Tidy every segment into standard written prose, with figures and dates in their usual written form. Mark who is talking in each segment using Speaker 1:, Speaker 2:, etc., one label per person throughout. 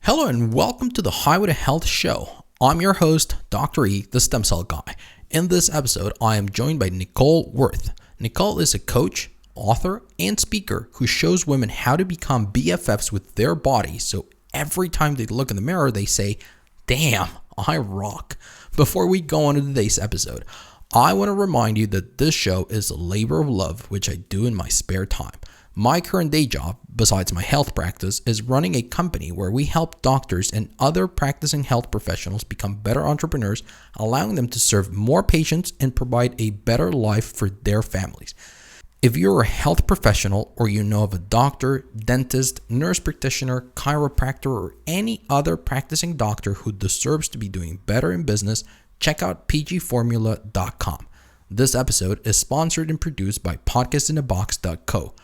Speaker 1: Hello and welcome to the Highway to Health show. I'm your host, Dr. E, the stem cell guy. In this episode, I am joined by Nichole Wurth. Nichole is a coach, author, and speaker who shows women how to become BFFs with their bodies so every time they look in the mirror, they say, "Damn, I rock." Before we go on to today's episode, I want to remind you that this show is a labor of love, which I do in my spare time. My current day job, besides my health practice, is running a company where we help doctors and other practicing health professionals become better entrepreneurs, allowing them to serve more patients and provide a better life for their families. If you're a health professional or you know of a doctor, dentist, nurse practitioner, chiropractor, or any other practicing doctor who deserves to be doing better in business, check out pgformula.com. This episode is sponsored and produced by podcastinthebox.co.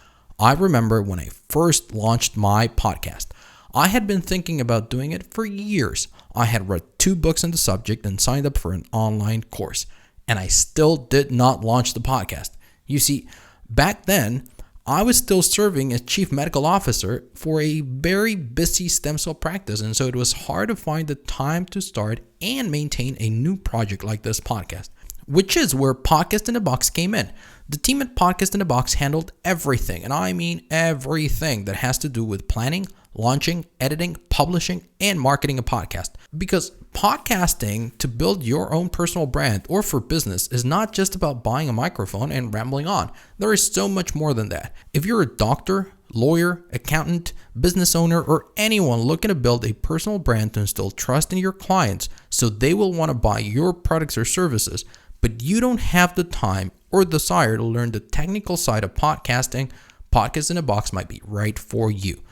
Speaker 1: I remember when I first launched my podcast, I had been thinking about doing it for years. I had read 2 books on the subject and signed up for an online course, and I still did not launch the podcast. You see, back then, I was still serving as chief medical officer for a very busy stem cell practice, and so it was hard to find the time to start and maintain a new project like this podcast, which is where Podcast in the Box came in. The team at Podcast in the Box handled everything, and I mean everything that has to do with planning, launching, editing, publishing, and marketing a podcast. Because podcasting to build your own personal brand or for business is not just about buying a microphone and rambling on. There is so much more than that. If you're a doctor, lawyer, accountant, business owner, or anyone looking to build a personal brand to instill trust in your clients so they will want to buy your products or services, but you don't have the time or desire to learn the technical side of podcasting, Podcast in a Box might be right for you.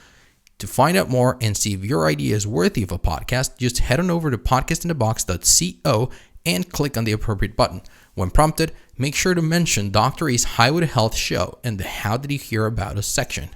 Speaker 1: To find out more and see if your idea is worthy of a podcast, just head on over to podcastinthebox.co and click on the appropriate button. When prompted, make sure to mention Dr. E's Highway to Health show and the How Did You Hear About Us section.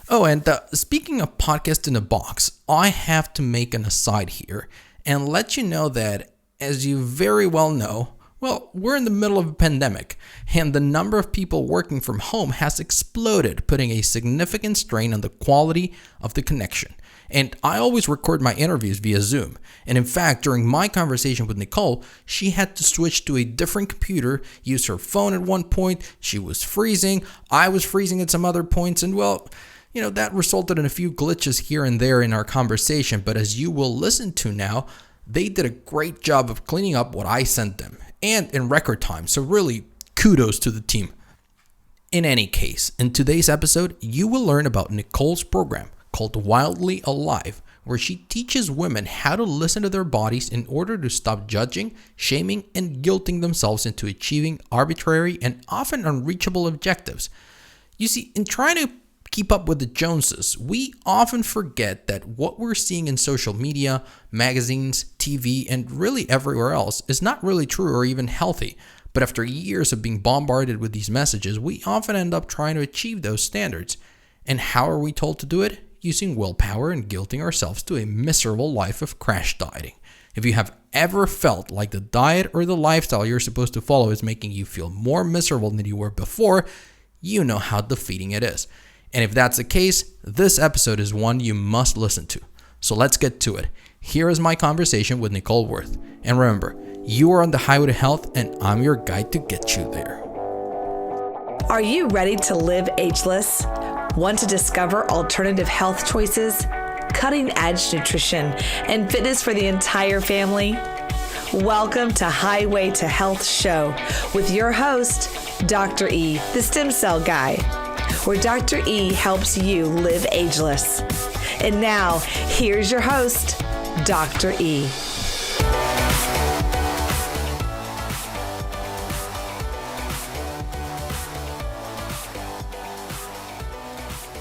Speaker 1: Oh, and speaking of Podcast in the Box, I have to make an aside here and let you know that, as you very well know, well, we're in the middle of a pandemic, and the number of people working from home has exploded, putting a significant strain on the quality of the connection. And I always record my interviews via Zoom. And in fact, during my conversation with Nichole, she had to switch to a different computer, use her phone at one point, she was freezing, I was freezing at some other points, and well, that resulted in a few glitches here and there in our conversation. But as you will listen to now, they did a great job of cleaning up what I sent them, and in record time, so really kudos to the team. In any case, in today's episode, you will learn about Nichole's program called Wildly Alive, where she teaches women how to listen to their bodies in order to stop judging, shaming, and guilting themselves into achieving arbitrary and often unreachable objectives. You see, in trying to keep up with the Joneses, we often forget that what we're seeing in social media, magazines, TV, and really everywhere else is not really true or even healthy. But after years of being bombarded with these messages, we often end up trying to achieve those standards. And how are we told to do it? Using willpower and guilting ourselves to a miserable life of crash dieting. If you have ever felt like the diet or the lifestyle you're supposed to follow is making you feel more miserable than you were before, you know how defeating it is. And if that's the case, this episode is one you must listen to. So let's get to it. Here is my conversation with Nichole Wurth. And remember, you are on the highway to health, and I'm your guide to get you there.
Speaker 2: Are you ready to live ageless? Want to discover alternative health choices, cutting-edge nutrition, and fitness for the entire family? Welcome to Highway to Health show with your host, Dr. E, the stem cell guy, where Dr. E helps you live ageless. And now, here's your host, Dr. E.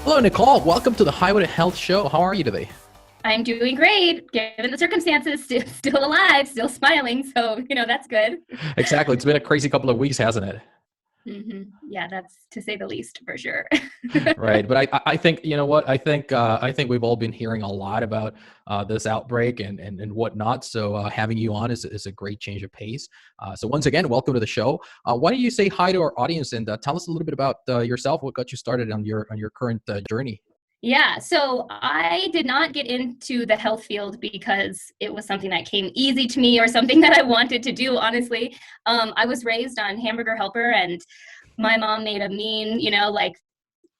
Speaker 1: Hello, Nichole. Welcome to the Highway to Health show. How are you today?
Speaker 3: I'm doing great, given the circumstances, still alive, still smiling. So, that's good.
Speaker 1: Exactly. It's been a crazy couple of weeks, hasn't it?
Speaker 3: Mm-hmm. Yeah, that's to say the least, for sure.
Speaker 1: Right. But I think, you know what, I think we've all been hearing a lot about this outbreak and whatnot. So having you on is a great change of pace. So once again, welcome to the show. Why don't you say hi to our audience and tell us a little bit about yourself, what got you started on your current journey?
Speaker 3: Yeah, so I did not get into the health field because it was something that came easy to me or something that I wanted to do, honestly. I was raised on Hamburger Helper, and my mom made a mean, like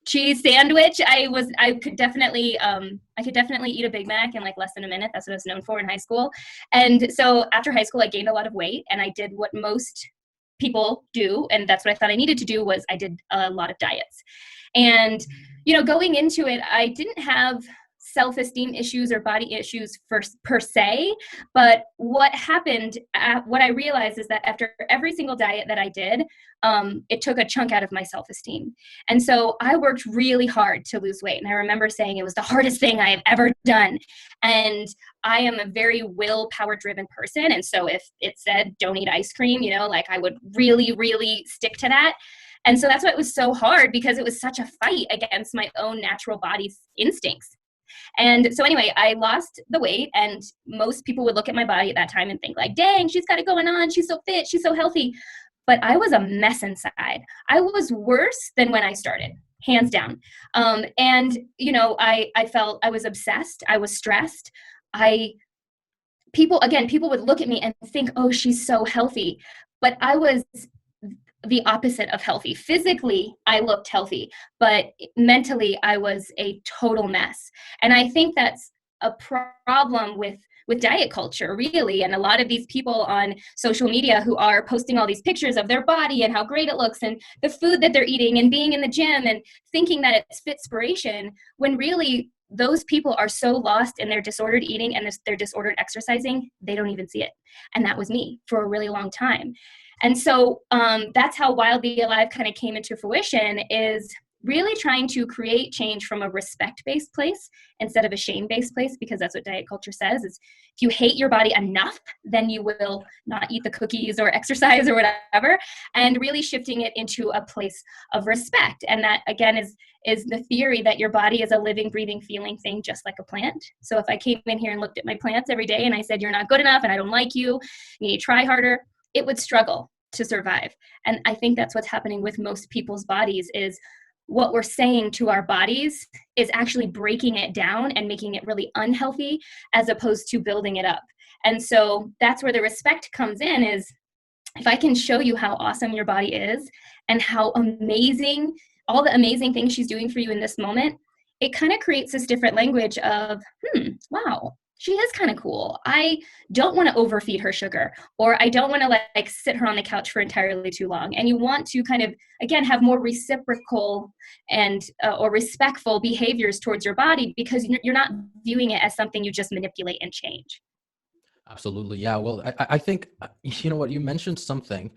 Speaker 3: cheese sandwich. I could definitely eat a Big Mac in like less than a minute. That's what I was known for in high school. And so after high school, I gained a lot of weight, and I did what most people do, and that's what I thought I needed to do. Was I did a lot of diets. And going into it, I didn't have self-esteem issues or body issues per se, but what happened, what I realized is that after every single diet that I did, it took a chunk out of my self-esteem. And so I worked really hard to lose weight, and I remember saying it was the hardest thing I have ever done. And I am a very willpower driven person, and so if it said don't eat ice cream, like I would really, really stick to that. And so that's why it was so hard, because it was such a fight against my own natural body's instincts. And so anyway, I lost the weight, and most people would look at my body at that time and think like, dang, she's got it going on. She's so fit. She's so healthy. But I was a mess inside. I was worse than when I started, hands down. I felt I was obsessed. I was stressed. People would look at me and think, oh, she's so healthy. But I was the opposite of healthy. Physically, I looked healthy, but mentally, I was a total mess. And I think that's a problem with diet culture, really. And a lot of these people on social media who are posting all these pictures of their body and how great it looks and the food that they're eating and being in the gym and thinking that it's fitspiration, when really those people are so lost in their disordered eating and their disordered exercising, they don't even see it. And that was me for a really long time. And so that's how Wildly Alive kind of came into fruition, is really trying to create change from a respect-based place instead of a shame-based place, because that's what diet culture says, is if you hate your body enough, then you will not eat the cookies or exercise or whatever, and really shifting it into a place of respect. And that, again, is the theory that your body is a living, breathing, feeling thing, just like a plant. So if I came in here and looked at my plants every day and I said, you're not good enough and I don't like you, you need to try harder, it would struggle to survive. And I think that's what's happening with most people's bodies, is what we're saying to our bodies is actually breaking it down and making it really unhealthy, as opposed to building it up. And so that's where the respect comes in, is if I can show you how awesome your body is and how amazing, all the amazing things she's doing for you in this moment, it kind of creates this different language of, wow, she is kind of cool. I don't want to overfeed her sugar, or I don't want to like sit her on the couch for entirely too long. And you want to kind of, again, have more reciprocal and or respectful behaviors towards your body, because you're not viewing it as something you just manipulate and change.
Speaker 1: Absolutely. Yeah. Well, I think, you know what, you mentioned something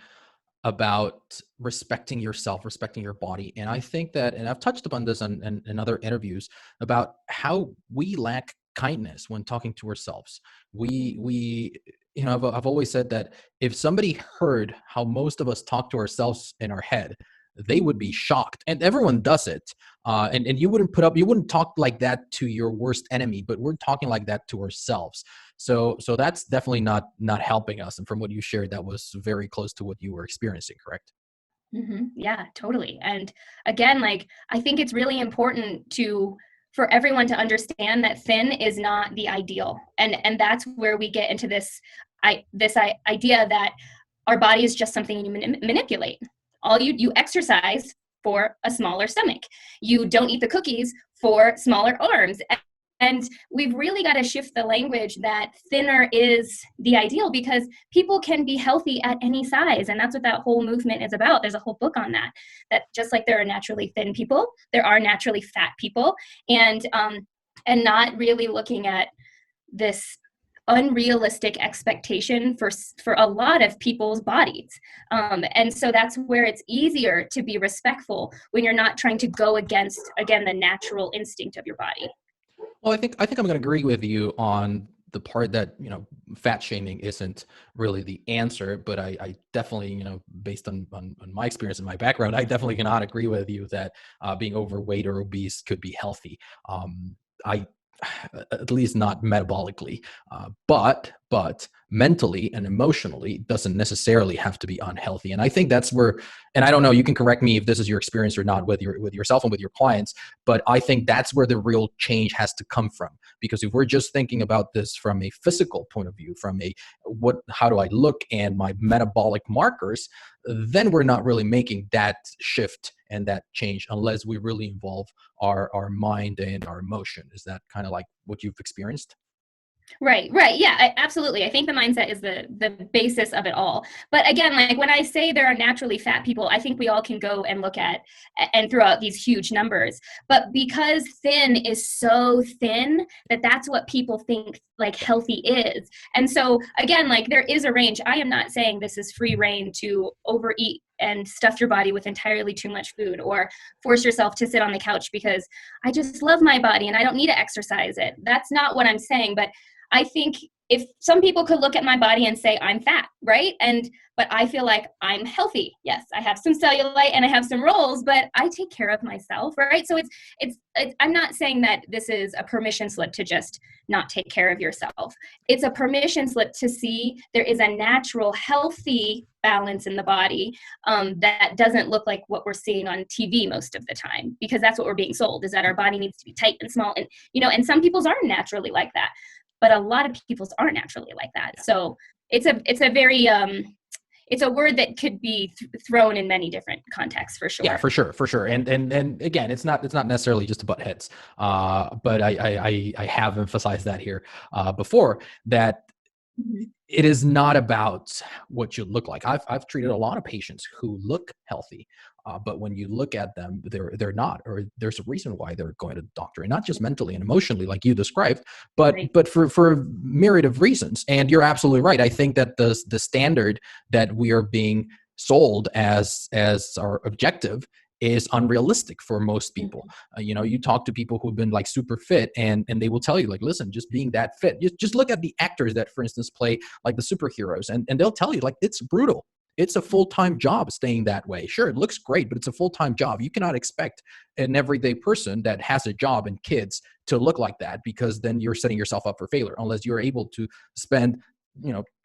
Speaker 1: about respecting yourself, respecting your body. And I think that, and I've touched upon this in other interviews, about how we lack kindness when talking to ourselves. I've always said that if somebody heard how most of us talk to ourselves in our head, they would be shocked. And everyone does it. And you wouldn't talk like that to your worst enemy, but we're talking like that to ourselves. So that's definitely not helping us. And from what you shared, that was very close to what you were experiencing, correct?
Speaker 3: Mm-hmm. Yeah, totally. And again, like, I think it's really important for everyone to understand that thin is not the ideal. And that's where we get into this idea that our body is just something you manipulate. You exercise for a smaller stomach. You don't eat the cookies for smaller arms. And we've really got to shift the language that thinner is the ideal, because people can be healthy at any size. And that's what that whole movement is about. There's a whole book on that just like there are naturally thin people, there are naturally fat people, and not really looking at this unrealistic expectation for a lot of people's bodies. And so that's where it's easier to be respectful when you're not trying to go against, again, the natural instinct of your body.
Speaker 1: Well, I think I'm going to agree with you on the part that, fat shaming isn't really the answer, but I definitely, based on my experience and my background, I definitely cannot agree with you that being overweight or obese could be healthy. I At least not metabolically. But but mentally and emotionally doesn't necessarily have to be unhealthy. And I think that's where, and I don't know, you can correct me if this is your experience or not with yourself and with your clients, but I think that's where the real change has to come from. Because if we're just thinking about this from a physical point of view, from a how do I look and my metabolic markers, then we're not really making that shift and that change unless we really involve our mind and our emotion. Is that kind of like what you've experienced?
Speaker 3: Right. Yeah, absolutely. I think the mindset is the basis of it all. But again, like when I say there are naturally fat people, I think we all can go and look at and throw out these huge numbers. But because thin is so thin that that's what people think like healthy is. And so again, like there is a range. I am not saying this is free reign to overeat and stuff your body with entirely too much food, or force yourself to sit on the couch because I just love my body and I don't need to exercise it. That's not what I'm saying. But I think if some people could look at my body and say I'm fat, right? But I feel like I'm healthy. Yes, I have some cellulite and I have some rolls, but I take care of myself, right? So it's I'm not saying that this is a permission slip to just not take care of yourself. It's a permission slip to see there is a natural, healthy balance in the body that doesn't look like what we're seeing on TV most of the time, because that's what we're being sold, is that our body needs to be tight and small, and and some people's aren't naturally like that. But a lot of people's aren't naturally like that. So it's a very it's a word that could be thrown in many different contexts, for sure.
Speaker 1: Yeah, for sure. And again, it's not necessarily just to butt heads. But I have emphasized that here before, that it is not about what you look like. I've treated a lot of patients who look healthy, but when you look at them, they're not, or there's a reason why they're going to the doctor, and not just mentally and emotionally, like you described, but
Speaker 3: Right.
Speaker 1: but for a myriad of reasons. And you're absolutely right. I think that the standard that we are being sold as our objective is unrealistic for most people. You talk to people who've been like super fit, and they will tell you like, listen, just being that fit, just look at the actors that, for instance, play like the superheroes, and they'll tell you like, it's brutal. It's a full-time job staying that way. Sure, it looks great, but it's a full-time job. You cannot expect an everyday person that has a job and kids to look like that, because then you're setting yourself up for failure unless you're able to spend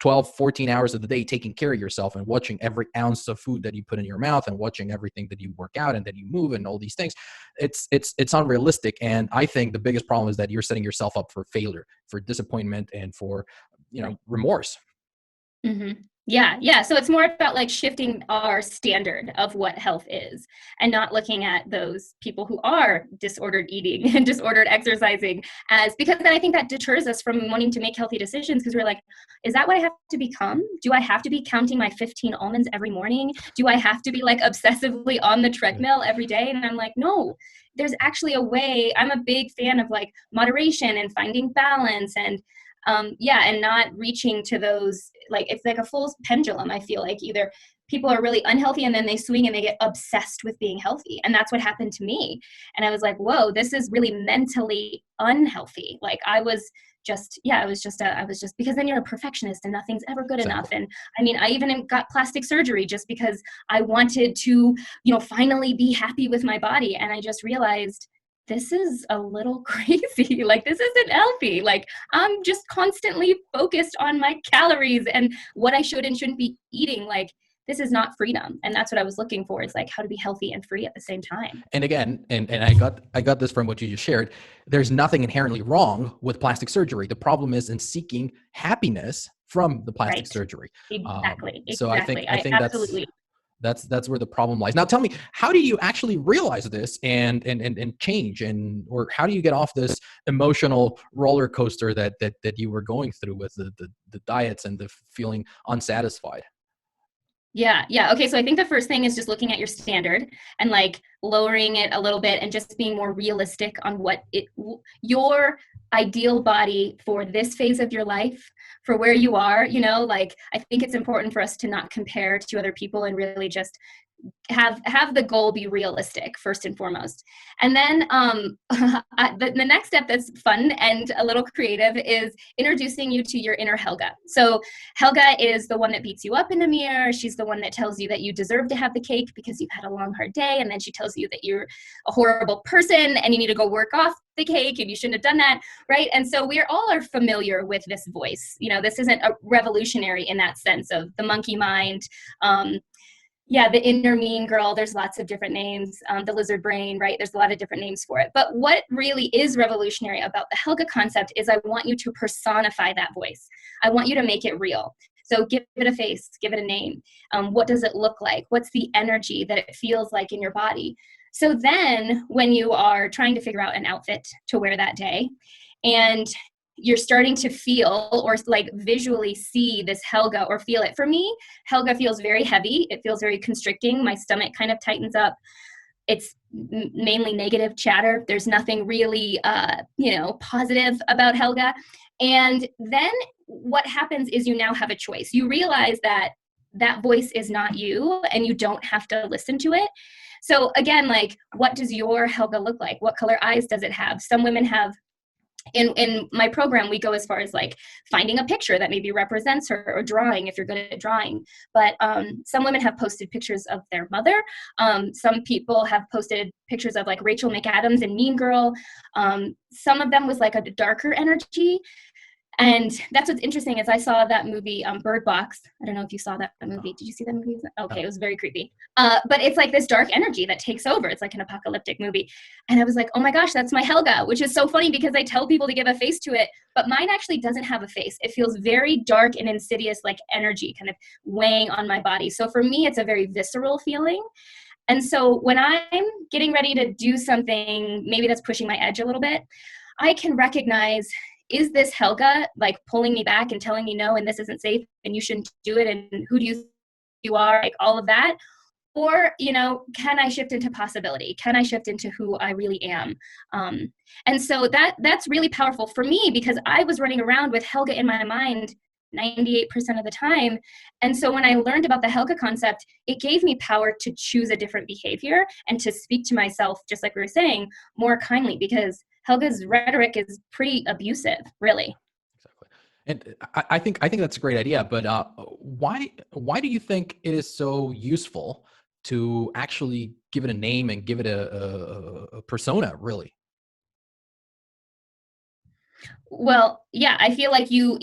Speaker 1: 12, 14 hours of the day taking care of yourself and watching every ounce of food that you put in your mouth and watching everything that you work out and that you move and all these things. It's unrealistic. And I think the biggest problem is that you're setting yourself up for failure, for disappointment, and for, remorse.
Speaker 3: Mm-hmm. Yeah. So it's more about like shifting our standard of what health is, and not looking at those people who are disordered eating and disordered exercising because then I think that deters us from wanting to make healthy decisions, because we're like, is that what I have to become? Do I have to be counting my 15 almonds every morning? Do I have to be like obsessively on the treadmill every day? And I'm like, no, there's actually a way. I'm a big fan of like moderation and finding balance, and and not reaching to those, like, it's like a full pendulum. I feel like either people are really unhealthy and then they swing and they get obsessed with being healthy. And that's what happened to me. And I was like, whoa, this is really mentally unhealthy. Like I was just because then you're a perfectionist and nothing's ever good enough. And I mean, I even got plastic surgery just because I wanted to, finally be happy with my body. And I just realized, this is a little crazy. Like, this isn't healthy. Like, I'm just constantly focused on my calories and what I should and shouldn't be eating. Like, this is not freedom. And that's what I was looking for. It's like how to be healthy and free at the same time.
Speaker 1: And again, and I got this from what you just shared. There's nothing inherently wrong with plastic surgery. The problem is in seeking happiness from the plastic surgery.
Speaker 3: Exactly.
Speaker 1: So I think
Speaker 3: absolutely.
Speaker 1: That's where the problem lies. Now tell me, how do you actually realize this and change, or how do you get off this emotional roller coaster that you were going through with the diets and the feeling unsatisfied?
Speaker 3: Yeah. Okay. So I think the first thing is just looking at your standard and like lowering it a little bit and just being more realistic on what your ideal body for this phase of your life, for where you are, like, I think it's important for us to not compare to other people and really just have the goal be realistic first and foremost. And then the next step that's fun and a little creative is introducing you to your inner Helga. So Helga is the one that beats you up in the mirror. She's the one that tells you that you deserve to have the cake because you've had a long, hard day. And then she tells you that you're a horrible person and you need to go work off the cake and you shouldn't have done that, right? And so we all are familiar with this voice. This isn't a revolutionary in that sense of the monkey mind. The inner mean girl, there's lots of different names, the lizard brain, right? There's a lot of different names for it. But what really is revolutionary about the Helga concept is I want you to personify that voice. I want you to make it real. So give it a face, give it a name. What does it look like? What's the energy that it feels like in your body? So then when you are trying to figure out an outfit to wear that day, and you're starting to feel or like visually see this Helga or feel it. For me, Helga feels very heavy. It feels very constricting. My stomach kind of tightens up. It's mainly negative chatter. There's nothing really, positive about Helga. And then what happens is you now have a choice. You realize that that voice is not you and you don't have to listen to it. So again, like, what does your Helga look like? What color eyes does it have? Some women have in my program, we go as far as like finding a picture that maybe represents her or drawing if you're good at drawing. But some women have posted pictures of their mother. Some people have posted pictures of like Rachel McAdams and Mean Girl. Some of them was like a darker energy. And that's what's interesting is I saw that movie, Bird Box. I don't know if you saw that movie. Did you see that movie? Okay, it was very creepy. But it's like this dark energy that takes over. It's like an apocalyptic movie. And I was like, oh my gosh, that's my Helga, which is so funny because I tell people to give a face to it, but mine actually doesn't have a face. It feels very dark and insidious, like energy kind of weighing on my body. So for me, it's a very visceral feeling. And so when I'm getting ready to do something, maybe that's pushing my edge a little bit, I can recognize, is this Helga like pulling me back and telling me no, and this isn't safe and you shouldn't do it, and who do you think you are, like all of that? Or, can I shift into possibility? Can I shift into who I really am? And so that's really powerful for me because I was running around with Helga in my mind 98% of the time. And so when I learned about the Helga concept, it gave me power to choose a different behavior and to speak to myself, just like we were saying, more kindly, because Helga's rhetoric is pretty abusive, really.
Speaker 1: Exactly. And I think that's a great idea, but why do you think it is so useful to actually give it a name and give it a persona, really?
Speaker 3: Well, yeah, I feel like you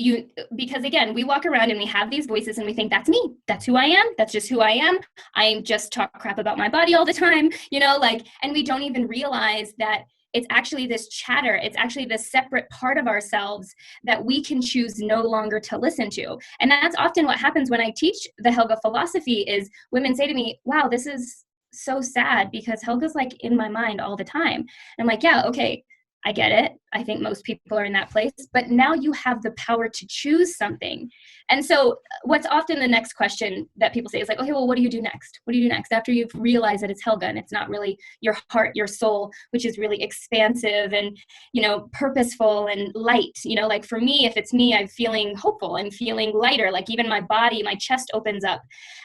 Speaker 3: because again, we walk around and we have these voices and we think that's me. That's who I am. That's just who I am. I just talk crap about my body all the time, and we don't even realize that it's actually this chatter. It's actually this separate part of ourselves that we can choose no longer to listen to. And that's often what happens when I teach the Helga philosophy is women say to me, wow, this is so sad because Helga's like in my mind all the time. And I'm like, yeah, okay, I get it. I think most people are in that place, but now you have the power to choose something. And so what's often the next question that people say is like, okay, well, what do you do next? What do you do next after you've realized that it's Helga and it's not really your heart, your soul, which is really expansive and, purposeful and light. Like for me, if it's me, I'm feeling hopeful. I'm feeling lighter. Like even my body, my chest opens up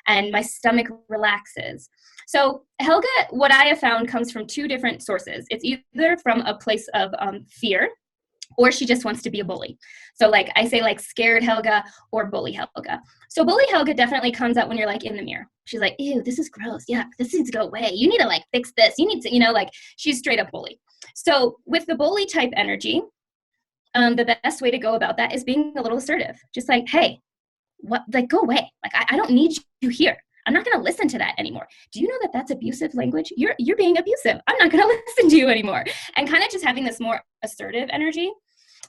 Speaker 3: and my stomach relaxes. So Helga, what I have found, comes from two different sources. It's either from a place of fear, or she just wants to be a bully. So like I say, like scared Helga or bully Helga. So bully Helga definitely comes out when you're like in the mirror. She's like, ew, this is gross. Yeah, this needs to go away. You need to like fix this. You need to, like she's straight up bully. So with the bully type energy, the best way to go about that is being a little assertive. Just like, hey, what? Like go away. Like I don't need you here. I'm not going to listen to that anymore. Do you know that that's abusive language? You're being abusive. I'm not going to listen to you anymore. And kind of just having this more assertive energy.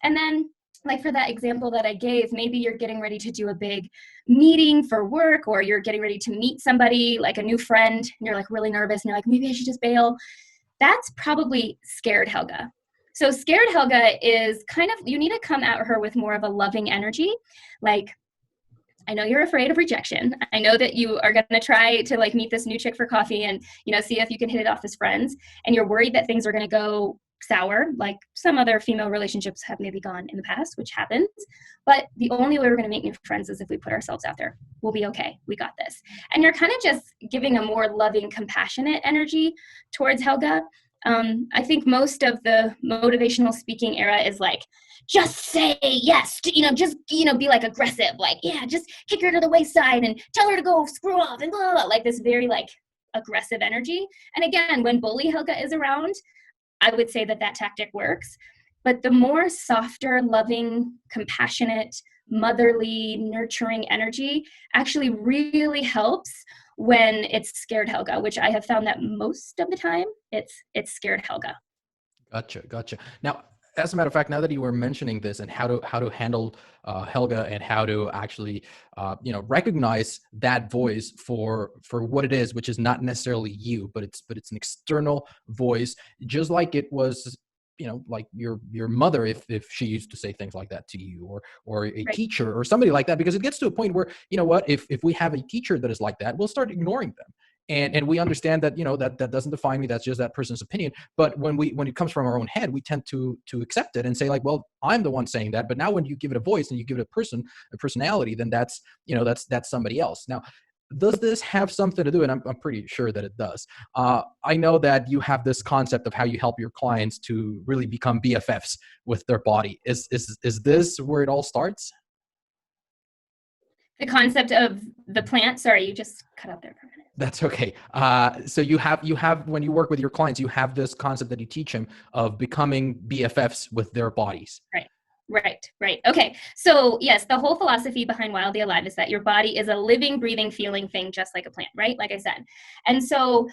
Speaker 3: And then like for that example that I gave, maybe you're getting ready to do a big meeting for work, or you're getting ready to meet somebody, like a new friend, and you're like really nervous and you're like, maybe I should just bail. That's probably scared Helga. So scared Helga is kind of, you need to come at her with more of a loving energy. Like, I know you're afraid of rejection. I know that you are going to try to like meet this new chick for coffee and, see if you can hit it off as friends. And you're worried that things are going to go sour, like some other female relationships have maybe gone in the past, which happens. But the only way we're going to make new friends is if we put ourselves out there. We'll be okay. We got this. And you're kind of just giving a more loving, compassionate energy towards Helga. I think most of the motivational speaking era is like, just say yes, just, be like aggressive, like, yeah, just kick her to the wayside and tell her to go screw off and blah, blah, blah, like this very like aggressive energy. And again, when bully Helga is around, I would say that tactic works. But the more softer, loving, compassionate, motherly, nurturing energy actually really helps when it's scared Helga, which I have found that most of the time it's scared Helga.
Speaker 1: Gotcha. Now, as a matter of fact, now that you were mentioning this and how to handle Helga and how to actually recognize that voice for what it is, which is not necessarily you, but it's an external voice, just like it was, like your mother, if she used to say things like that to you, or a
Speaker 3: Right.
Speaker 1: teacher or somebody like that, because it gets to a point where, if we have a teacher that is like that, we'll start ignoring them. And we understand that, that doesn't define me. That's just that person's opinion. But when it comes from our own head, we tend to accept it and say like, well, I'm the one saying that. But now when you give it a voice and you give it a personality, then that's somebody else. Now, does this have something to do? And I'm pretty sure that it does. I know that you have this concept of how you help your clients to really become BFFs with their body. Is this where it all starts?
Speaker 3: The concept of the plant, sorry, you just cut out there for a minute.
Speaker 1: That's okay. So you have when you work with your clients, you have this concept that you teach them of becoming BFFs with their bodies.
Speaker 3: Right. Okay. So yes, the whole philosophy behind Wildly Alive is that your body is a living, breathing, feeling thing, just like a plant, right? Like I said. And so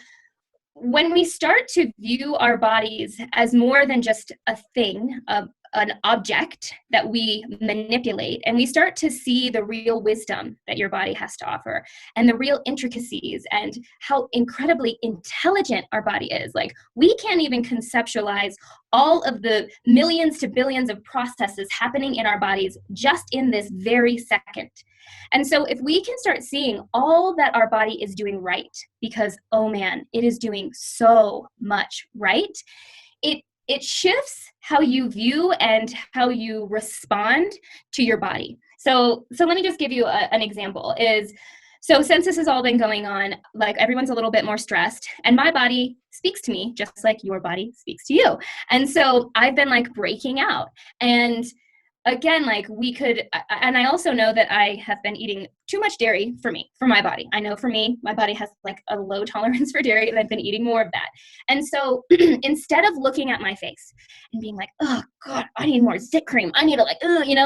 Speaker 3: when we start to view our bodies as more than just a thing, an object that we manipulate, and we start to see the real wisdom that your body has to offer and the real intricacies and how incredibly intelligent our body is. Like, we can't even conceptualize all of the millions to billions of processes happening in our bodies just in this very second. And so if we can start seeing all that our body is doing right, because, oh man, it is doing so much right, it shifts how you view and how you respond to your body. So let me just give you an example. So since this has all been going on, like, everyone's a little bit more stressed, and my body speaks to me just like your body speaks to you. And so I've been like breaking out. And again, like, and I also know that I have been eating too much dairy for my body. I know for me, my body has like a low tolerance for dairy, and I've been eating more of that. And so instead of looking at my face and being like, oh God, I need more zit cream, I need to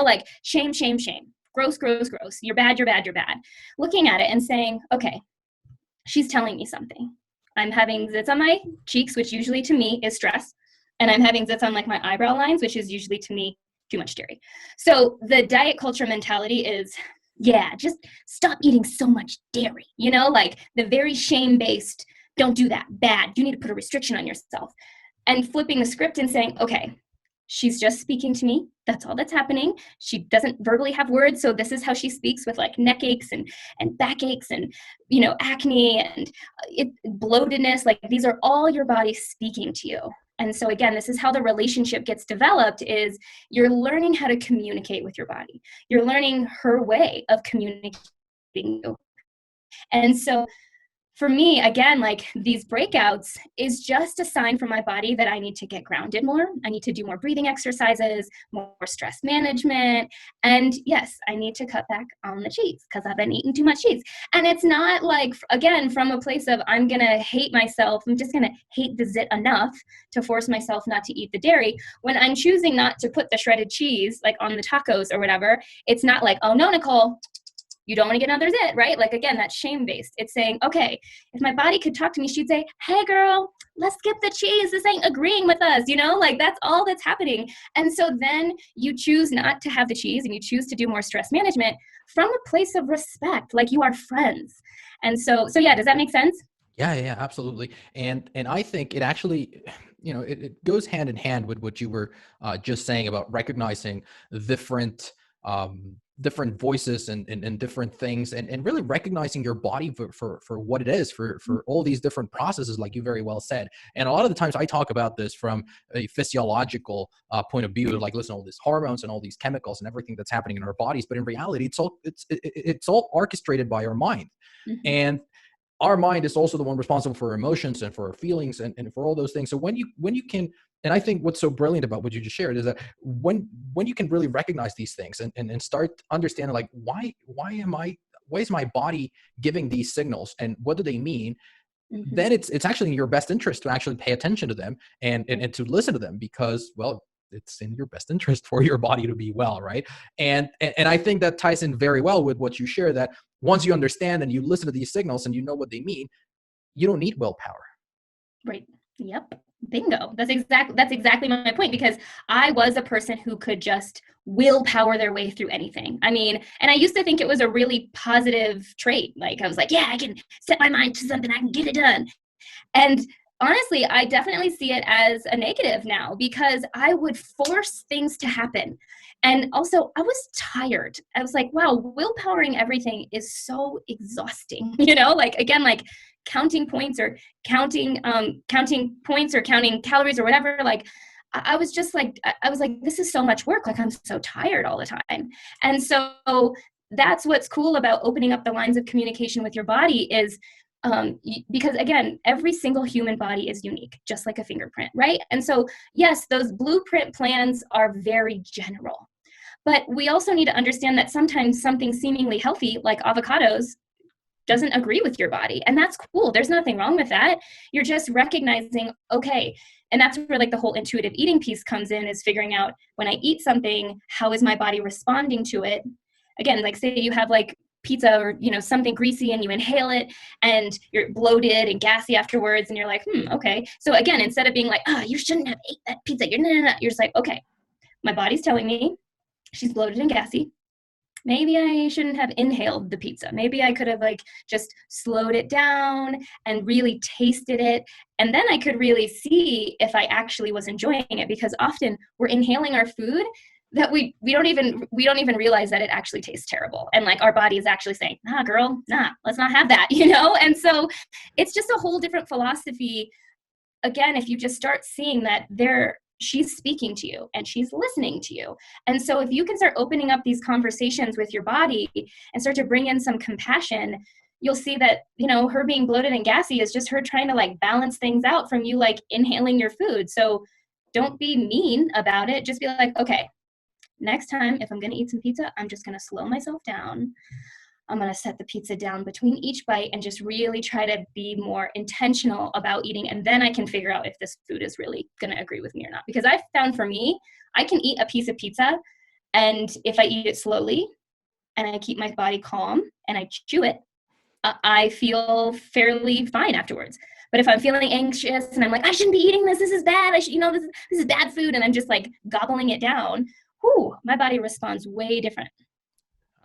Speaker 3: like shame, gross, you're bad. Looking at it and saying, okay, she's telling me something. I'm having zits on my cheeks, which usually to me is stress. And I'm having zits on like my eyebrow lines, which is usually to me too much dairy. So the diet culture mentality is, yeah, just stop eating so much dairy, like the very shame-based, don't do that, bad, you need to put a restriction on yourself. And flipping the script and saying, okay, she's just speaking to me. That's all that's happening. She doesn't verbally have words. So this is how she speaks, with like neck aches and back aches and, acne and bloatedness. Like, these are all your body speaking to you. And so again, this is how the relationship gets developed, is you're learning how to communicate with your body. You're learning her way of communicating. And so for me, again, like, these breakouts is just a sign from my body that I need to get grounded more. I need to do more breathing exercises, more stress management. And yes, I need to cut back on the cheese because I've been eating too much cheese. And it's not like, again, from a place of I'm going to hate myself. I'm just going to hate the zit enough to force myself not to eat the dairy. When I'm choosing not to put the shredded cheese like on the tacos or whatever, it's not like, oh no, Nichole, you don't want to get another zit, right? Like, again, that's shame-based. It's saying, okay, if my body could talk to me, she'd say, hey girl, let's skip the cheese. This ain't agreeing with us, like, that's all that's happening. And so then you choose not to have the cheese and you choose to do more stress management from a place of respect, like you are friends. And so yeah, does that make sense?
Speaker 1: Yeah, absolutely. And I think it actually, it goes hand in hand with what you were just saying about recognizing different different voices and different things, and really recognizing your body for what it is, for all these different processes, like you very well said. And a lot of the times I talk about this from a physiological point of view, like listen to all these hormones and all these chemicals and everything that's happening in our bodies, but in reality it's all orchestrated by our mind.
Speaker 3: Mm-hmm.
Speaker 1: And our mind is also the one responsible for our emotions and for our feelings and for all those things. So when you can, and I think what's so brilliant about what you just shared is that when you can really recognize these things and start understanding, like, why is my body giving these signals and what do they mean?
Speaker 3: Mm-hmm.
Speaker 1: Then it's actually in your best interest to actually pay attention to them and to listen to them, because, well, it's in your best interest for your body to be well, right? And I think that ties in very well with what you share, that once you understand and you listen to these signals and you know what they mean, you don't need willpower.
Speaker 3: Right. Yep. Bingo. That's exactly my point, because I was a person who could just willpower their way through anything. I mean, and I used to think it was a really positive trait. Like I was like, yeah, I can set my mind to something, I can get it done. And honestly, I definitely see it as a negative now, because I would force things to happen. And also I was tired. I was like, wow, willpowering everything is so exhausting. Like, again, like counting points or counting points or counting calories or whatever. Like I was just like, I was like, this is so much work. Like I'm so tired all the time. And so that's what's cool about opening up the lines of communication with your body is, because again, every single human body is unique, just like a fingerprint, right? And so, yes, those blueprint plans are very general, but we also need to understand that sometimes something seemingly healthy, like avocados, doesn't agree with your body. And that's cool. There's nothing wrong with that. You're just recognizing, okay, and that's where like the whole intuitive eating piece comes in, is figuring out when I eat something, how is my body responding to it? Again, like say you have like pizza or something greasy and you inhale it and you're bloated and gassy afterwards and you're like, okay. So again, instead of being like, you shouldn't have ate that pizza, you're just like, okay, my body's telling me she's bloated and gassy. Maybe I shouldn't have inhaled the pizza. Maybe I could have like just slowed it down and really tasted it. And then I could really see if I actually was enjoying it, because often we're inhaling our food that we don't even realize that it actually tastes terrible. And like our body is actually saying, nah, girl, nah, let's not have that, And so it's just a whole different philosophy. Again, if you just start seeing that she's speaking to you and she's listening to you. And so if you can start opening up these conversations with your body and start to bring in some compassion, you'll see that, her being bloated and gassy is just her trying to like balance things out from you like inhaling your food. So don't be mean about it. Just be like, okay, next time, if I'm going to eat some pizza, I'm just going to slow myself down. I'm going to set the pizza down between each bite and just really try to be more intentional about eating. And then I can figure out if this food is really going to agree with me or not. Because I've found for me, I can eat a piece of pizza, and if I eat it slowly and I keep my body calm and I chew it, I feel fairly fine afterwards. But if I'm feeling anxious and I'm like, I shouldn't be eating this, this is bad, this is bad food, and I'm just like gobbling it down, my body responds way different.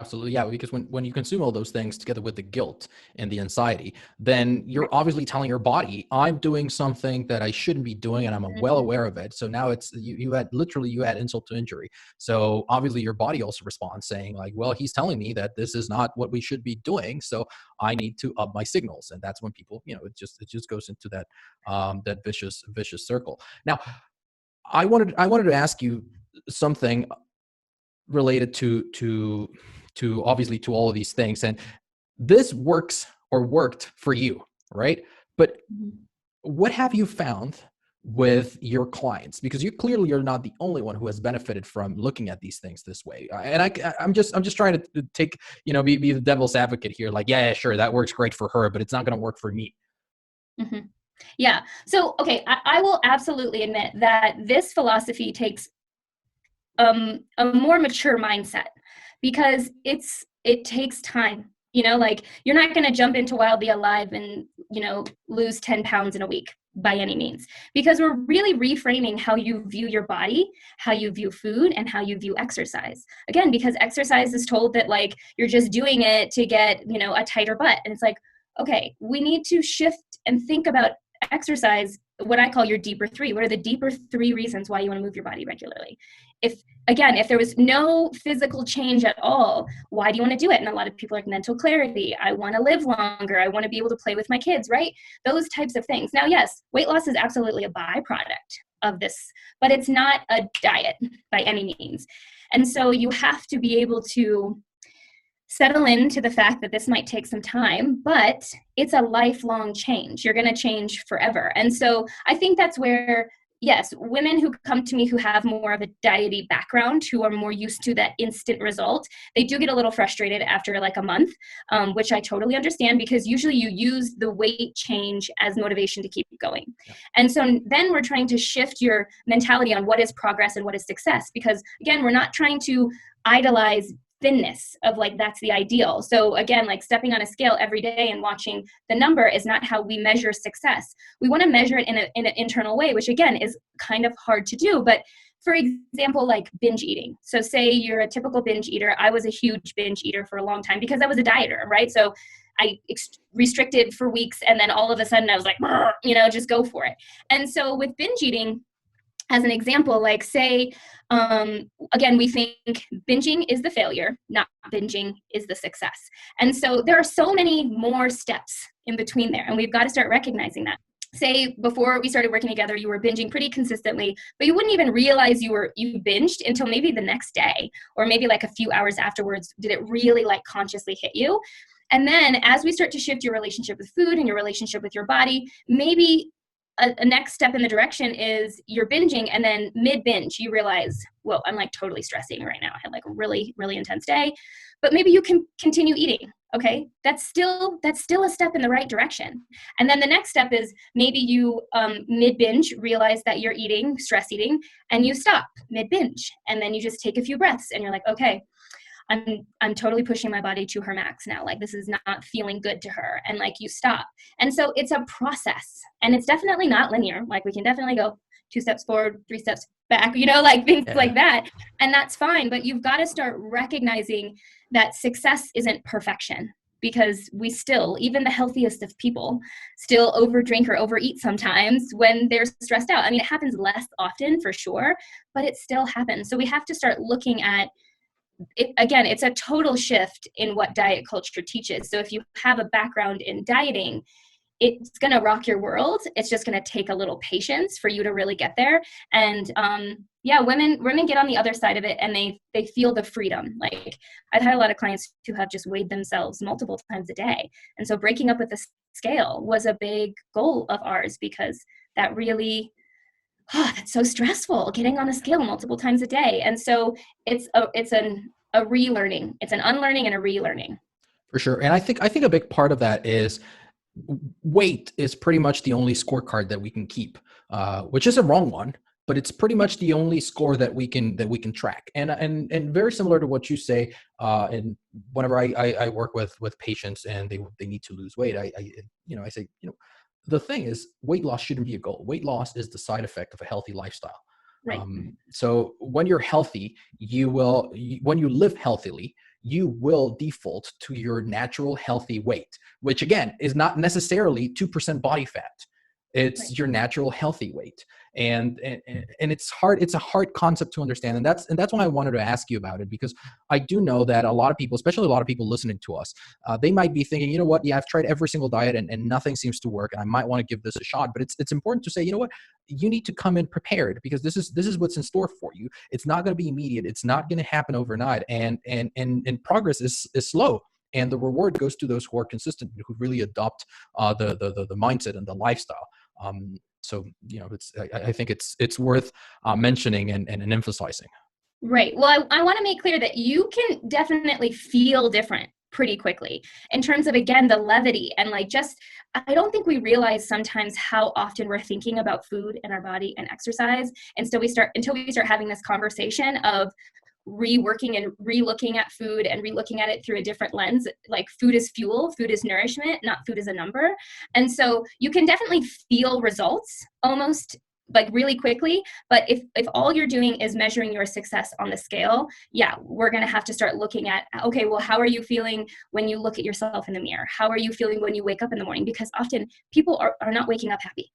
Speaker 1: Absolutely. Yeah. Because when you consume all those things together with the guilt and the anxiety, then you're obviously telling your body, I'm doing something that I shouldn't be doing, and I'm well aware of it. So now it's, you add insult to injury. So obviously your body also responds saying like, well, he's telling me that this is not what we should be doing, so I need to up my signals. And that's when people, it just goes into that, that vicious circle. Now, I wanted to ask you something related to obviously to all of these things, and this works or worked for you, right? But what have you found with your clients? Because you're not the only one who has benefited from looking at these things this way. And I'm just trying to take, be the devil's advocate here. Like, yeah, sure, that works great for her, but it's not going to work for me.
Speaker 3: Mm-hmm. Yeah. So, okay, I will absolutely admit that this philosophy takes a more mature mindset, because it takes time. Like you're not going to jump into Wildly Alive and lose 10 pounds in a week by any means, because we're really reframing how you view your body, how you view food, and how you view exercise. Again, because exercise is told that like you're just doing it to get a tighter butt, and it's like, okay, we need to shift and think about exercise what I call your deeper three. What are the deeper three reasons why you want to move your body regularly? If there was no physical change at all, why do you want to do it? And a lot of people are like mental clarity. I want to live longer. I want to be able to play with my kids, right? Those types of things. Now, yes, weight loss is absolutely a byproduct of this, but it's not a diet by any means. And so you have to be able to settle into the fact that this might take some time, but it's a lifelong change. You're going to change forever. And so I think that's where, yes, women who come to me who have more of a diety background, who are more used to that instant result, they do get a little frustrated after like a month, which I totally understand, because usually you use the weight change as motivation to keep going. Yeah. And so then we're trying to shift your mentality on what is progress and what is success, because again, we're not trying to idolize thinness of like, that's the ideal. So again, like stepping on a scale every day and watching the number is not how we measure success. We want to measure it in an internal way, which again is kind of hard to do. But for example, like binge eating. So say you're a typical binge eater. I was a huge binge eater for a long time because I was a dieter, right? So I restricted for weeks, and then all of a sudden I was like, just go for it. And so with binge eating, as an example, like say, again, we think binging is the failure, not binging is the success. And so there are so many more steps in between there, and we've got to start recognizing that. Say before we started working together, you were binging pretty consistently, but you wouldn't even realize you binged until maybe the next day, or maybe like a few hours afterwards. Did it really like consciously hit you? And then as we start to shift your relationship with food and your relationship with your body, maybe a next step in the direction is you're binging, and then mid-binge you realize, well, I'm like totally stressing right now. I had like a really, really intense day, but maybe you can continue eating. Okay. That's still a step in the right direction. And then the next step is maybe you mid-binge realize that you're stress eating, and you stop mid-binge, and then you just take a few breaths and you're like, okay, I'm totally pushing my body to her max now. Like this is not feeling good to her. And like you stop. And so it's a process, and it's definitely not linear. Like we can definitely go 2 steps forward, 3 steps back, like things like that. And that's fine. But you've got to start recognizing that success isn't perfection, because we still, even the healthiest of people, still overdrink or overeat sometimes when they're stressed out. I mean, it happens less often for sure, but it still happens. So we have to start looking at it. Again, it's a total shift in what diet culture teaches. So if you have a background in dieting, it's going to rock your world. It's just going to take a little patience for you to really get there. And women get on the other side of it, and they feel the freedom. Like I've had a lot of clients who have just weighed themselves multiple times a day. And so breaking up with the scale was a big goal of ours, because that really, that's so stressful, getting on a scale multiple times a day. And so it's a relearning. It's an unlearning and a relearning.
Speaker 1: For sure. And I think a big part of that is weight is pretty much the only scorecard that we can keep, which is a wrong one, but it's pretty much the only score that we can track. And very similar to what you say, and whenever I work with patients and they need to lose weight, I say, the thing is, weight loss shouldn't be a goal. Weight loss is the side effect of a healthy lifestyle.
Speaker 3: Right.
Speaker 1: So when you're healthy, when you live healthily, you will default to your natural healthy weight, which again is not necessarily 2% body fat. It's your natural healthy weight. And it's hard. It's a hard concept to understand. And that's why I wanted to ask you about it, because I do know that a lot of people, especially a lot of people listening to us, they might be thinking, you know what? Yeah, I've tried every single diet and nothing seems to work. And I might want to give this a shot, but it's important to say, you know what? You need to come in prepared, because this is what's in store for you. It's not going to be immediate. It's not going to happen overnight. And progress is slow. And the reward goes to those who are consistent, who really adopt the mindset and the lifestyle. So, I think it's worth mentioning and emphasizing.
Speaker 3: Right. Well, I want to make clear that you can definitely feel different pretty quickly in terms of, again, the levity and I don't think we realize sometimes how often we're thinking about food and our body and exercise. And so until we start having this conversation of reworking and relooking at food and relooking at it through a different lens. Like food is fuel, food is nourishment, not food is a number. And so you can definitely feel results almost like really quickly. But if all you're doing is measuring your success on the scale, yeah, we're going to have to start looking at, okay, well, how are you feeling when you look at yourself in the mirror? How are you feeling when you wake up in the morning? Because often people are not waking up happy,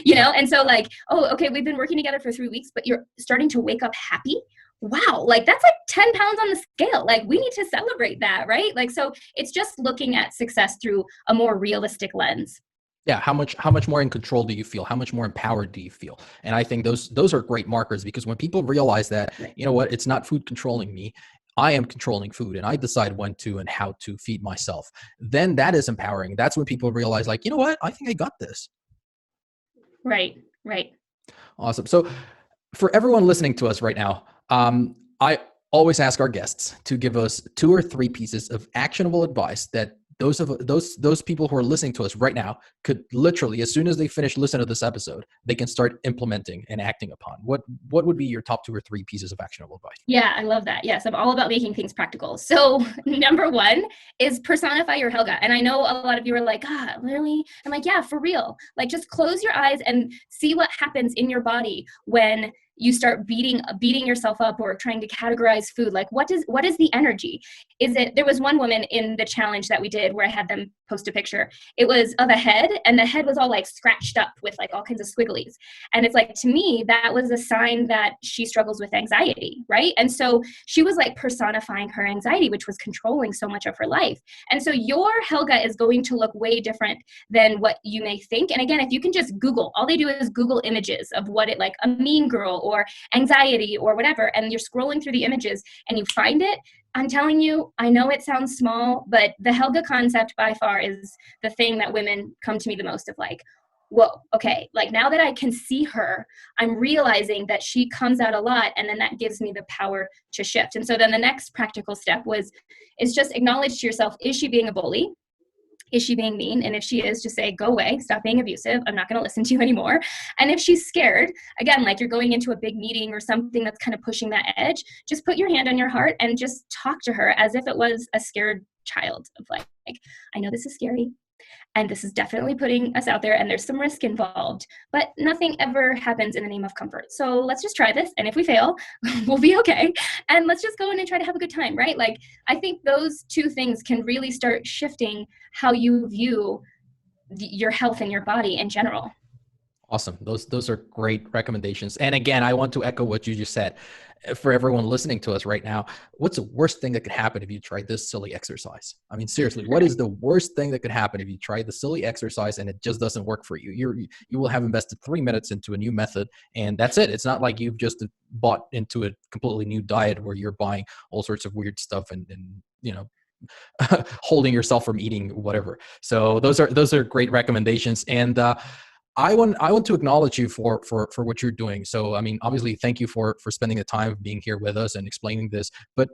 Speaker 3: you know? And so like, oh, okay, we've been working together for 3 weeks, but you're starting to wake up happy. Wow, like that's like 10 pounds on the scale. Like we need to celebrate that, right? Like, so it's just looking at success through a more realistic lens.
Speaker 1: Yeah, how much more in control do you feel? How much more empowered do you feel? And I think those are great markers, because when people realize that, you know what, it's not food controlling me, I am controlling food, and I decide when to and how to feed myself, then that is empowering. That's when people realize, like, you know what, I think I got this.
Speaker 3: Right, right.
Speaker 1: Awesome. So for everyone listening to us right now, I always ask our guests to give us 2 or 3 pieces of actionable advice that those people who are listening to us right now could literally, as soon as they finish listening to this episode, they can start implementing and acting upon. What would be your top 2 or 3 pieces of actionable advice?
Speaker 3: Yeah, I love that. Yes, I'm all about making things practical. So number 1 is personify your Helga. And I know a lot of you are like, ah, really? I'm like, yeah, for real. Like just close your eyes and see what happens in your body when you start beating yourself up or trying to categorize food. Like what is the energy? There was one woman in the challenge that we did where I had them post a picture. It was of a head, and the head was all like scratched up with like all kinds of squigglies. And it's like, to me, that was a sign that she struggles with anxiety, right? And so she was like personifying her anxiety, which was controlling so much of her life. And so your Helga is going to look way different than what you may think. And again, if you can just Google, all they do is Google images of what it, like a mean girl or anxiety or whatever, and you're scrolling through the images and you find it. I'm telling you, I know it sounds small, but the Helga concept by far is the thing that women come to me the most of, like, whoa, okay, like now that I can see her, I'm realizing that she comes out a lot, and then that gives me the power to shift. And so then the next practical step is just acknowledge to yourself, is she being a bully? Is she being mean? And if she is, just say, go away, stop being abusive. I'm not going to listen to you anymore. And if she's scared, again, like you're going into a big meeting or something that's kind of pushing that edge, just put your hand on your heart and just talk to her as if it was a scared child of like, I know this is scary, and this is definitely putting us out there, and there's some risk involved, but nothing ever happens in the name of comfort. So let's just try this. And if we fail, we'll be okay. And let's just go in and try to have a good time, right? Like, I think those 2 things can really start shifting how you view your health and your body in general.
Speaker 1: Awesome. Those are great recommendations. And again, I want to echo what you just said. For everyone listening to us right now, what's the worst thing that could happen if you try this silly exercise? I mean, seriously, what is the worst thing that could happen if you try the silly exercise and it just doesn't work for you? You will have invested 3 minutes into a new method, and that's it. It's not like you've just bought into a completely new diet where you're buying all sorts of weird stuff and you know, holding yourself from eating whatever. So those are great recommendations. And I want to acknowledge you for what you're doing. So, I mean, obviously, thank you for spending the time of being here with us and explaining this. But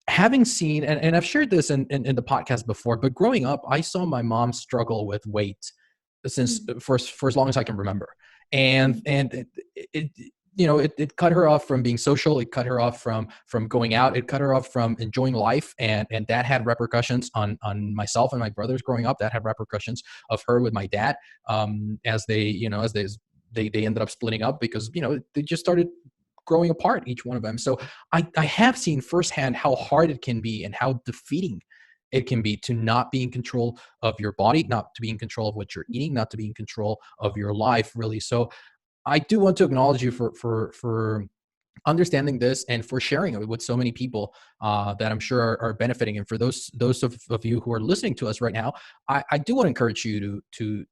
Speaker 1: having seen, and I've shared this in the podcast before, but growing up, I saw my mom struggle with weight since for as long as I can remember. And it you know, it cut her off from being social. It cut her off from going out. It cut her off from enjoying life. And that had repercussions on myself and my brothers growing up. That had repercussions of her with my dad, as they ended up splitting up because, you know, they just started growing apart, each one of them. So I have seen firsthand how hard it can be and how defeating it can be to not be in control of your body, not to be in control of what you're eating, not to be in control of your life, really. So I do want to acknowledge you for understanding this and for sharing it with so many people that I'm sure are benefiting. And for those of you who are listening to us right now, I do want to encourage you to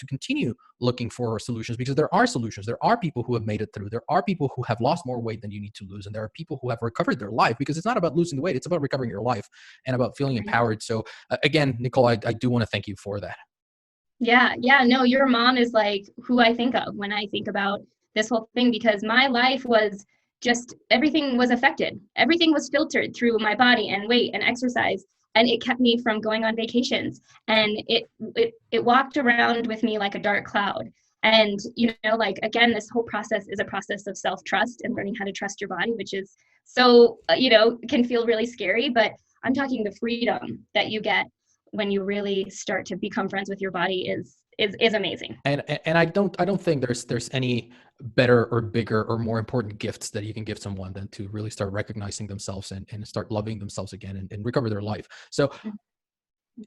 Speaker 1: continue looking for solutions, because there are solutions. There are people who have made it through. There are people who have lost more weight than you need to lose. And there are people who have recovered their life, because it's not about losing the weight. It's about recovering your life and about feeling empowered. So again, Nichole, I do want to thank you for that.
Speaker 3: Yeah. No, your mom is like who I think of when I think about this whole thing, because my life was just, everything was affected. Everything was filtered through my body and weight and exercise. And it kept me from going on vacations. And it walked around with me like a dark cloud. And, you know, like, again, this whole process is a process of self-trust and learning how to trust your body, which is so, you know, can feel really scary. But I'm talking the freedom that you get when you really start to become friends with your body is amazing.
Speaker 1: And I don't think there's any better or bigger or more important gifts that you can give someone than to really start recognizing themselves and start loving themselves again and recover their life. So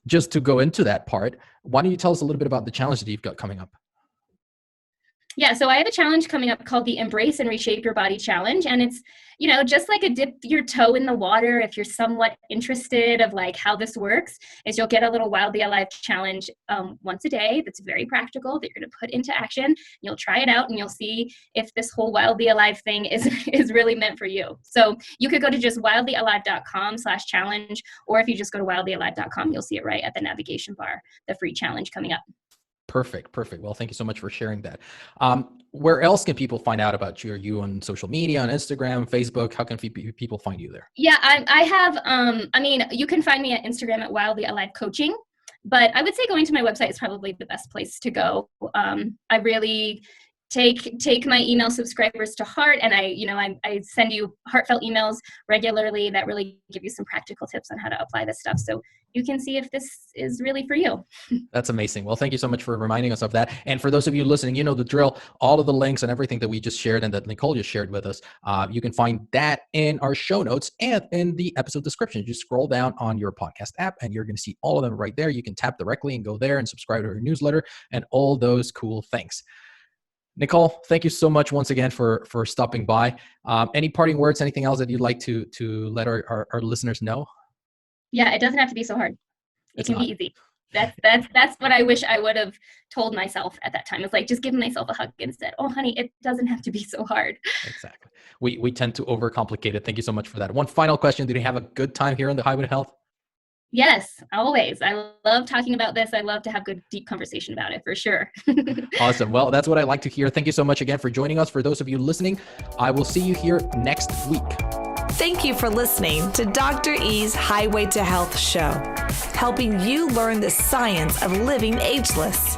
Speaker 1: just to go into that part, why don't you tell us a little bit about the challenge that you've got coming up?
Speaker 3: Yeah, so I have a challenge coming up called the Embrace and Reshape Your Body Challenge. And it's, just like a dip your toe in the water, if you're somewhat interested of like how this works, is you'll get a little Wildly Alive challenge once a day that's very practical that you're going to put into action. You'll try it out and you'll see if this whole Wildly Alive thing is really meant for you. So you could go to just wildlyalive.com/challenge, or if you just go to wildlyalive.com, you'll see it right at the navigation bar, the free challenge coming up.
Speaker 1: Perfect. Well, thank you so much for sharing that. Where else can people find out about you? Are you on social media, on Instagram, Facebook? How can people find you there?
Speaker 3: Yeah, I have, you can find me at Instagram at Wildly Alive Coaching, but I would say going to my website is probably the best place to go. I really take my email subscribers to heart, and I send you heartfelt emails regularly that really give you some practical tips on how to apply this stuff, so you can see if this is really for you.
Speaker 1: That's amazing. Well, thank you so much for reminding us of that. And for those of you listening, you know the drill. All of the links and everything that we just shared and that Nichole just shared with us, you can find that in our show notes and in the episode description. Just scroll down on your podcast app and you're going to see all of them right there. You can tap directly and go there and subscribe to our newsletter and all those cool things. Nichole, thank you so much once again for stopping by. Any parting words, anything else that you'd like to let our listeners know?
Speaker 3: Yeah, it doesn't have to be so hard. It can be easy. That's what I wish I would have told myself at that time. It's like, just give myself a hug instead. Oh, honey, it doesn't have to be so hard.
Speaker 1: Exactly. We tend to overcomplicate it. Thank you so much for that. One final question. Did you have a good time here on the Highway to Health?
Speaker 3: Yes, always. I love talking about this. I love to have good, deep conversation about it, for sure.
Speaker 1: Awesome. Well, that's what I like to hear. Thank you so much again for joining us. For those of you listening, I will see you here next week.
Speaker 2: Thank you for listening to Dr. E's Highway to Health show, helping you learn the science of living ageless.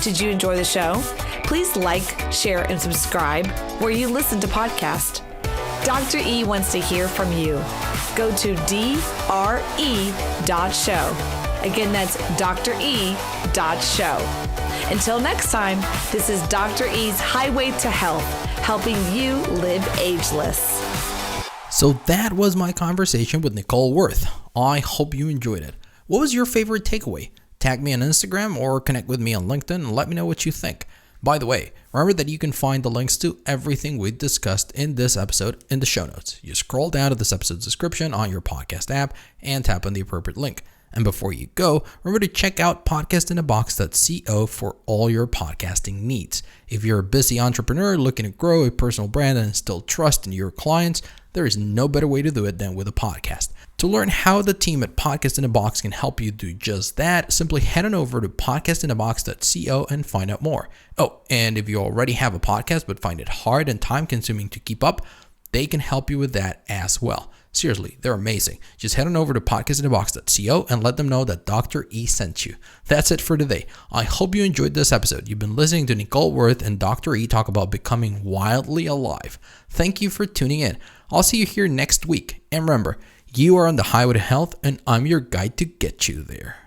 Speaker 2: Did you enjoy the show? Please like, share, and subscribe where you listen to podcasts. Dr. E wants to hear from you. Go to dre.show. Again, that's dre.show. Until next time, this is Dr. E's Highway to Health, helping you live ageless.
Speaker 1: So that was my conversation with Nichole Wurth. I hope you enjoyed it. What was your favorite takeaway? Tag me on Instagram or connect with me on LinkedIn and let me know what you think. By the way, remember that you can find the links to everything we discussed in this episode in the show notes. You scroll down to this episode's description on your podcast app and tap on the appropriate link. And before you go, remember to check out podcastinabox.co for all your podcasting needs. If you're a busy entrepreneur looking to grow a personal brand and instill trust in your clients, there is no better way to do it than with a podcast. To learn how the team at Podcast in a Box can help you do just that, simply head on over to podcastinabox.co and find out more. Oh, and if you already have a podcast but find it hard and time-consuming to keep up, they can help you with that as well. Seriously, they're amazing. Just head on over to podcastinabox.co and let them know that Dr. E sent you. That's it for today. I hope you enjoyed this episode. You've been listening to Nichole Wurth and Dr. E talk about becoming wildly alive. Thank you for tuning in. I'll see you here next week. And remember, you are on the highway to health and I'm your guide to get you there.